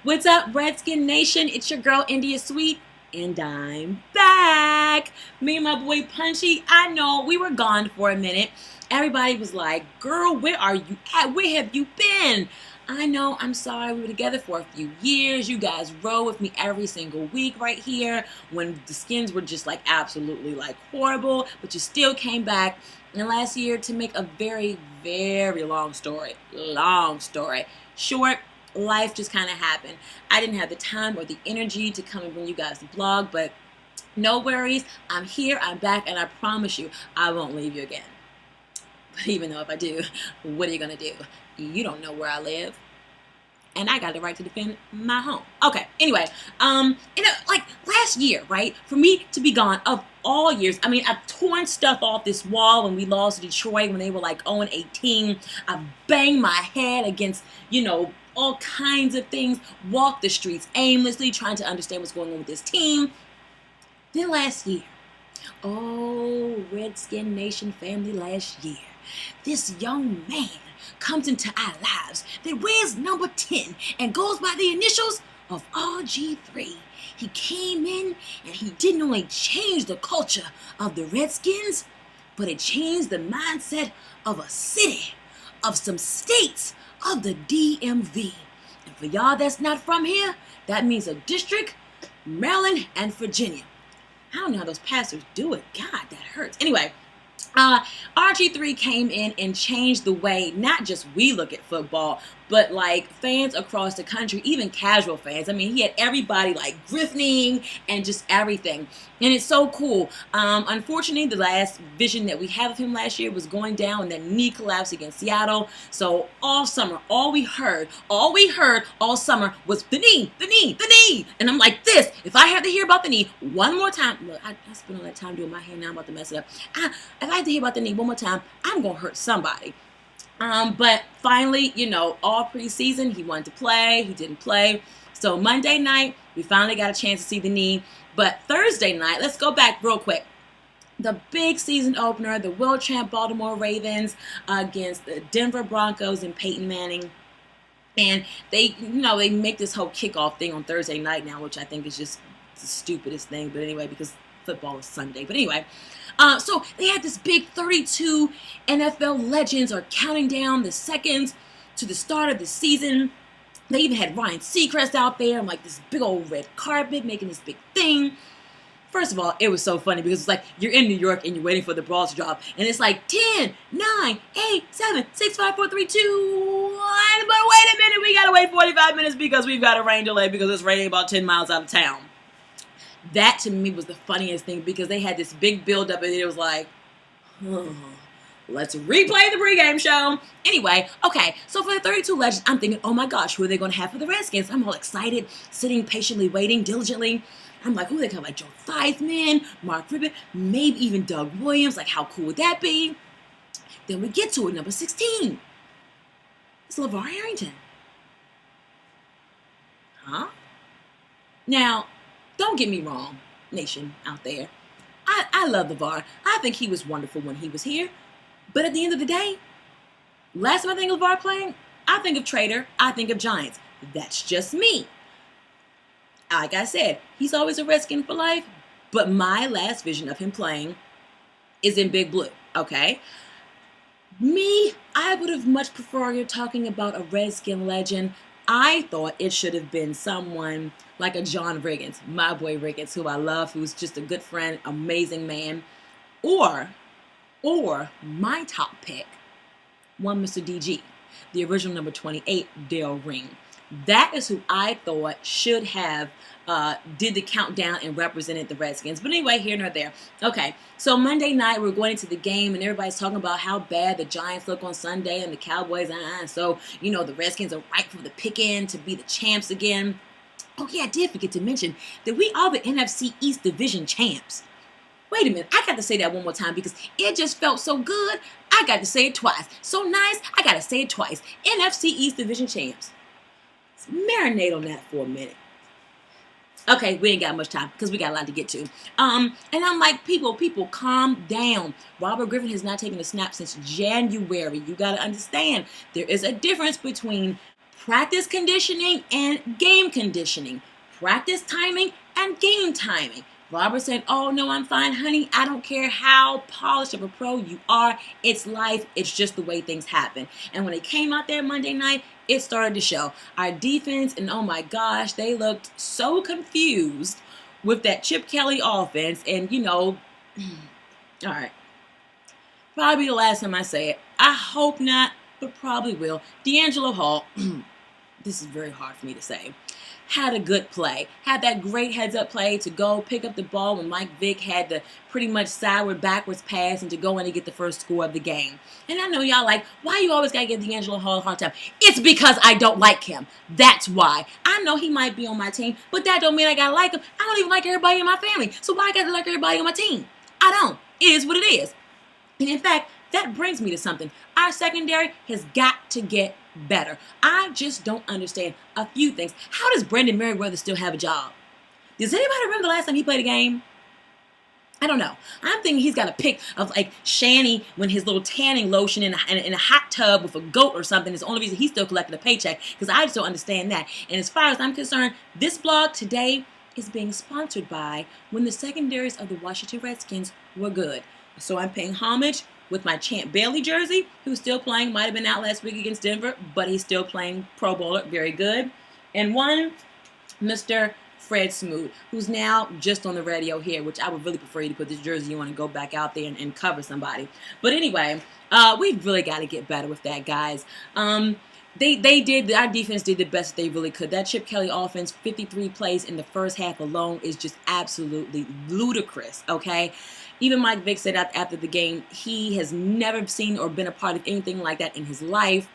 What's up, Redskin Nation? It's your girl, India Sweet, and I'm back. Me and my boy Punchy. I know we were gone for a minute. Everybody was like, girl, where are you at? Where have you been? I know, I'm sorry. We were together for a few years. You guys rode with me every single week right here when the skins were just like absolutely like horrible, but you still came back. And last year to make a very, very long story short, life just kind of happened. I didn't have the time or the energy to come and bring you guys the blog, but no worries. I'm here, I'm back, and I promise you, I won't leave you again. But even though if I do, what are you going to do? You don't know where I live. And I got the right to defend my home. Okay, anyway, like last year, right? For me to be gone of all years, I mean, I've torn stuff off this wall when we lost to Detroit when they were like 0-18. I've banged my head against, all kinds of things, walked the streets aimlessly, trying to understand what's going on with this team. Then last year, oh, Redskin Nation family, last year, this young man comes into our lives that wears number 10 and goes by the initials of RG3. He came in and he didn't only change the culture of the Redskins, but it changed the mindset of a city, of some states, of the DMV. And for y'all that's not from here, that means a district, Maryland, and Virginia. I don't know how those pastors do it. God, that hurts. Anyway, RG3 came in and changed the way not just we look at football, but like fans across the country, even casual fans. I mean, he had everybody like glistening and just everything. And it's so cool. Unfortunately, the last vision that we had of him last year was going down when that knee collapse against Seattle. So all summer, all we heard all summer was the knee. And I'm like, if I have to hear about the knee one more time, look, I spent all that time doing my hair, now I'm about to mess it up. If I have to hear about the knee one more time, I'm going to hurt somebody. But finally, all preseason, he wanted to play. He didn't play. So Monday night, we finally got a chance to see the knee. But Thursday night, let's go back real quick. The big season opener, the world champ Baltimore Ravens against the Denver Broncos and Peyton Manning. And they make this whole kickoff thing on Thursday night now, which I think is just the stupidest thing. But anyway, because football is Sunday. But anyway, so they had this big 32 NFL legends are counting down the seconds to the start of the season. They even had Ryan Seacrest out there on like this big old red carpet making this big thing. First of all, it was so funny because it's like you're in New York and you're waiting for the ball to drop. And it's like 10, 9, 8, 7, 6, 5, 4, 3, 2, 1. But wait a minute, we got to wait 45 minutes because we've got a rain delay because it's raining about 10 miles out of town. That to me was the funniest thing because they had this big build-up and it was like, let's replay the pregame show. Anyway, okay, so for the 32 legends, I'm thinking, oh my gosh, who are they going to have for the Redskins? I'm all excited, sitting patiently, waiting diligently. I'm like, who are they coming? Like Joe Theismann, Mark Ribbon, maybe even Doug Williams. Like, how cool would that be? Then we get to it, number 16. It's LeVar Arrington. Huh? Now, don't get me wrong, nation out there. I love LeVar. I think he was wonderful when he was here. But at the end of the day, last time I think of LeVar playing, I think of Trader, I think of Giants. That's just me. Like I said, he's always a Redskin for life, but my last vision of him playing is in Big Blue, okay? Me, I would have much preferred you're talking about a Redskin legend. I thought it should have been someone like a John Riggins, my boy Riggins, who I love, who's just a good friend, amazing man. Or my top pick, one Mr. DG, the original number 28, Dale Ring. That is who I thought should have did the countdown and represented the Redskins. But anyway, here nor there. Okay, so Monday night we're going into the game and everybody's talking about how bad the Giants look on Sunday and the Cowboys. So, the Redskins are right for the pick-in to be the champs again. Oh yeah, I did forget to mention that we are the NFC East Division champs. Wait a minute, I got to say that one more time because it just felt so good. I got to say it twice. So nice, I got to say it twice. NFC East Division champs. Let's marinate on that for a minute. Okay, we ain't got much time because we got a lot to get to. And I'm like, people, calm down. Robert Griffin has not taken a snap since January. You got to understand, there is a difference between practice conditioning and game conditioning, practice timing and game timing. Robert said, oh, no, I'm fine, honey. I don't care how polished of a pro you are. It's life. It's just the way things happen. And when it came out there Monday night, it started to show. Our defense, and oh my gosh, they looked so confused with that Chip Kelly offense. And, all right, probably the last time I say it. I hope not, but probably will. D'Angelo Hall, this is very hard for me to say, had a good play. Had that great heads-up play to go pick up the ball when Mike Vick had the pretty much sideward backwards pass and to go in and get the first score of the game. And I know y'all like, why you always got to give D'Angelo Hall a hard time? It's because I don't like him. That's why. I know he might be on my team, but that don't mean I got to like him. I don't even like everybody in my family. So why I got to like everybody on my team? I don't. It is what it is. And in fact, that brings me to something. Our secondary has got to get better. I just don't understand a few things. How does Brendan Merriweather still have a job? Does anybody remember the last time he played a game? I don't know. I'm thinking he's got a pic of like Shanny when his little tanning lotion in a hot tub with a goat or something is the only reason he's still collecting a paycheck, because I just don't understand that. And as far as I'm concerned, this blog today is being sponsored by when the secondaries of the Washington Redskins were good. So I'm paying homage with my Champ Bailey jersey, who's still playing, might have been out last week against Denver, but he's still playing Pro Bowler, very good. And one, Mr. Fred Smoot, who's now just on the radio here, which I would really prefer you to put this jersey on and go back out there and cover somebody. But anyway, we've really got to get better with that, guys. Our defense did the best they really could. That Chip Kelly offense, 53 plays in the first half alone is just absolutely ludicrous, okay? Even Mike Vick said after the game, he has never seen or been a part of anything like that in his life.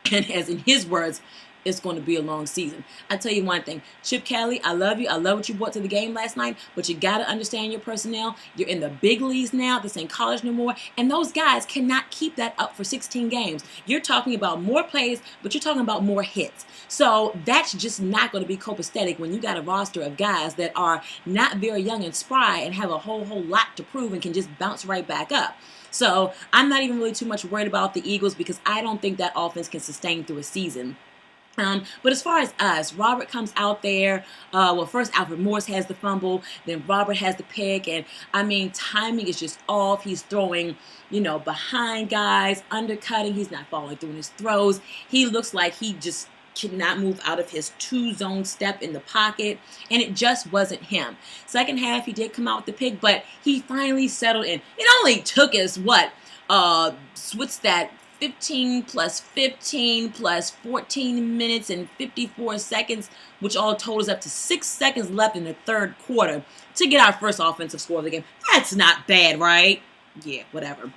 And as in his words, it's going to be a long season. I tell you one thing, Chip Kelly, I love you. I love what you brought to the game last night, but you got to understand your personnel. You're in the big leagues now. This ain't college no more. And those guys cannot keep that up for 16 games. You're talking about more plays, but you're talking about more hits. So that's just not going to be copacetic when you got a roster of guys that are not very young and spry and have a whole lot to prove and can just bounce right back up. So I'm not even really too much worried about the Eagles because I don't think that offense can sustain through a season. But as far as us, Robert comes out there. First Alfred Morris has the fumble, then Robert has the pick, and I mean, timing is just off. He's throwing, behind guys, undercutting. He's not following through in his throws. He looks like he just cannot move out of his two-zone step in the pocket, and it just wasn't him. Second half, he did come out with the pick, but he finally settled in. It only took us, what's that? 15 plus 15 plus 14 minutes and 54 seconds, which all totals up to 6 seconds left in the third quarter to get our first offensive score of the game. That's not bad, right? Yeah, whatever.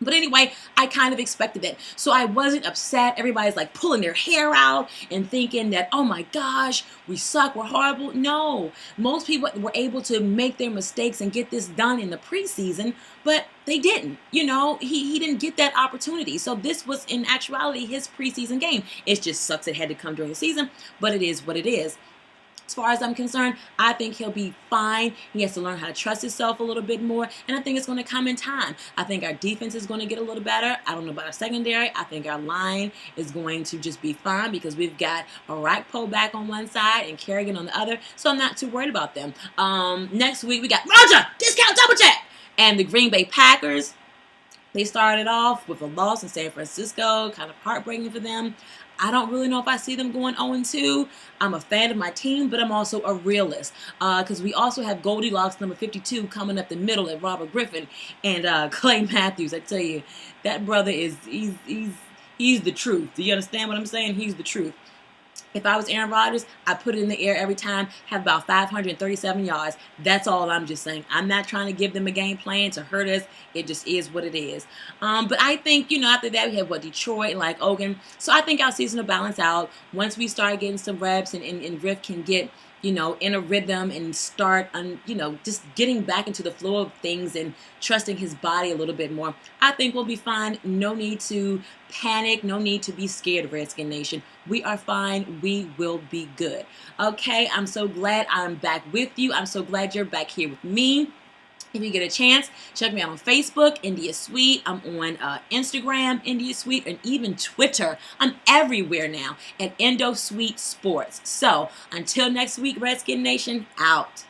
But anyway, I kind of expected it. So I wasn't upset. Everybody's like pulling their hair out and thinking that, oh my gosh, we suck, we're horrible. No, most people were able to make their mistakes and get this done in the preseason, but they didn't. He didn't get that opportunity. So this was in actuality his preseason game. It just sucks it had to come during the season, but it is what it is. As far as I'm concerned, I think he'll be fine. He has to learn how to trust himself a little bit more, and I think it's going to come in time. I think our defense is going to get a little better. I don't know about our secondary. I think our line is going to just be fine because we've got Arakpo back on one side and Kerrigan on the other, so I'm not too worried about them. Next week, we got Roger, discount double check, and the Green Bay Packers. They started off with a loss in San Francisco, kind of heartbreaking for them. I don't really know if I see them going 0-2. I'm a fan of my team, but I'm also a realist because we also have Goldilocks number 52 coming up the middle at Robert Griffin and Clay Matthews. I tell you, that brother he's the truth. Do you understand what I'm saying? He's the truth. If I was Aaron Rodgers, I'd put it in the air every time, have about 537 yards. That's all I'm just saying. I'm not trying to give them a game plan to hurt us. It just is what it is. But I think, after that, we have Detroit and Ogun. So I think our season will balance out once we start getting some reps and Griff can get, in a rhythm and start, just getting back into the flow of things and trusting his body a little bit more. I think we'll be fine. No need to panic. No need to be scared, Redskin Nation. We are fine. We will be good. Okay, I'm so glad I'm back with you. I'm so glad you're back here with me. If you get a chance, check me out on Facebook, India Sweet. I'm on Instagram, India Sweet, and even Twitter. I'm everywhere now at Indo Sweet Sports. So until next week, Redskin Nation, out.